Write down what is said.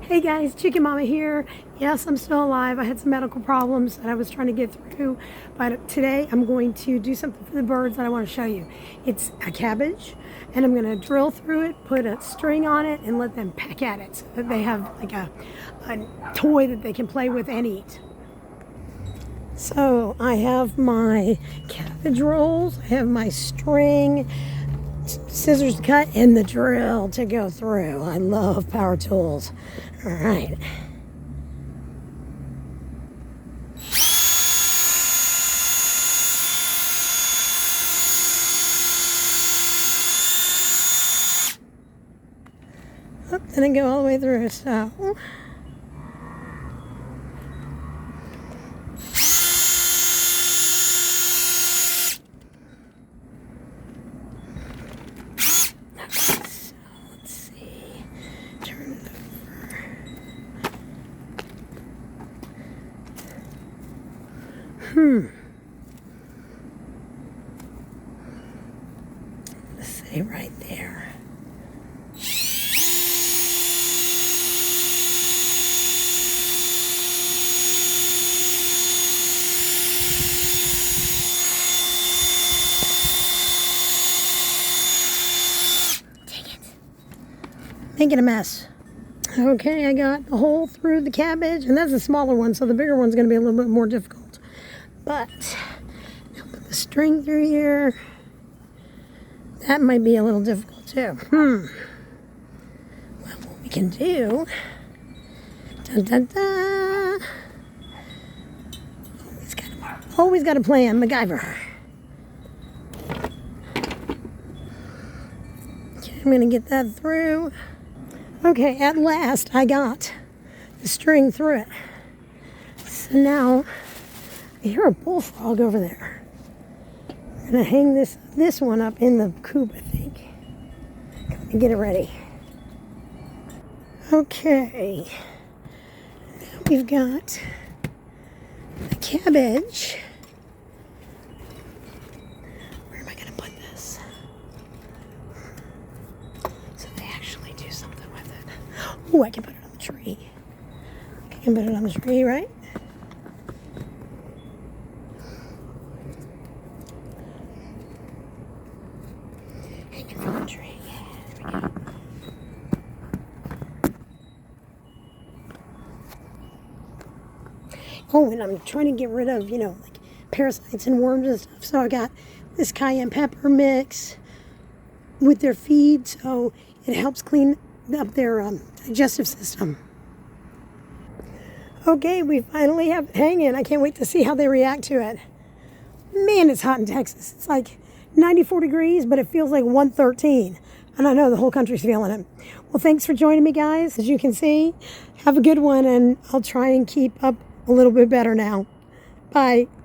Hey guys, Chicken Mama here. Yes, I'm still alive. I had some medical problems that I was trying to get through, but today I'm going to do something for the birds that I want to show you. It's a cabbage, and I'm going to drill through it, put a string on it, and let them peck at it so that they have like a toy that they can play with and eat. So I have my cabbage rolls, I have my string, scissors to cut, and the drill to go through. I love power tools. All right. Oh, then I go all the way through, so. Let's say right there. Dang it. Making a mess. Okay, I got the hole through the cabbage, and that's a smaller one, so the bigger one's going to be a little bit more difficult. But now put the string through here. That might be a little difficult too. Well, what we can do, dun, dun, dun. Always got a plan, MacGyver. Okay, I'm gonna get that through. Okay, at last I got the string through it. So now I hear a bullfrog over there. I'm gonna hang this one up in the coop, I think. Let me get it ready. Okay, now we've got the cabbage. Where am I gonna put this? So they actually do something with it. Oh, I can put it on the tree. I can put it on the tree, right? From the tree. Yeah, there we go. Oh, and I'm trying to get rid of, like parasites and worms and stuff. So I got this cayenne pepper mix with their feed, so it helps clean up their digestive system. Okay, we finally have it hanging. I can't wait to see how they react to it. Man, it's hot in Texas. It's like 94 degrees, but it feels like 113. And I know the whole country's feeling it. Well, thanks for joining me, guys. As you can see, have a good one, and I'll try and keep up a little bit better now. Bye.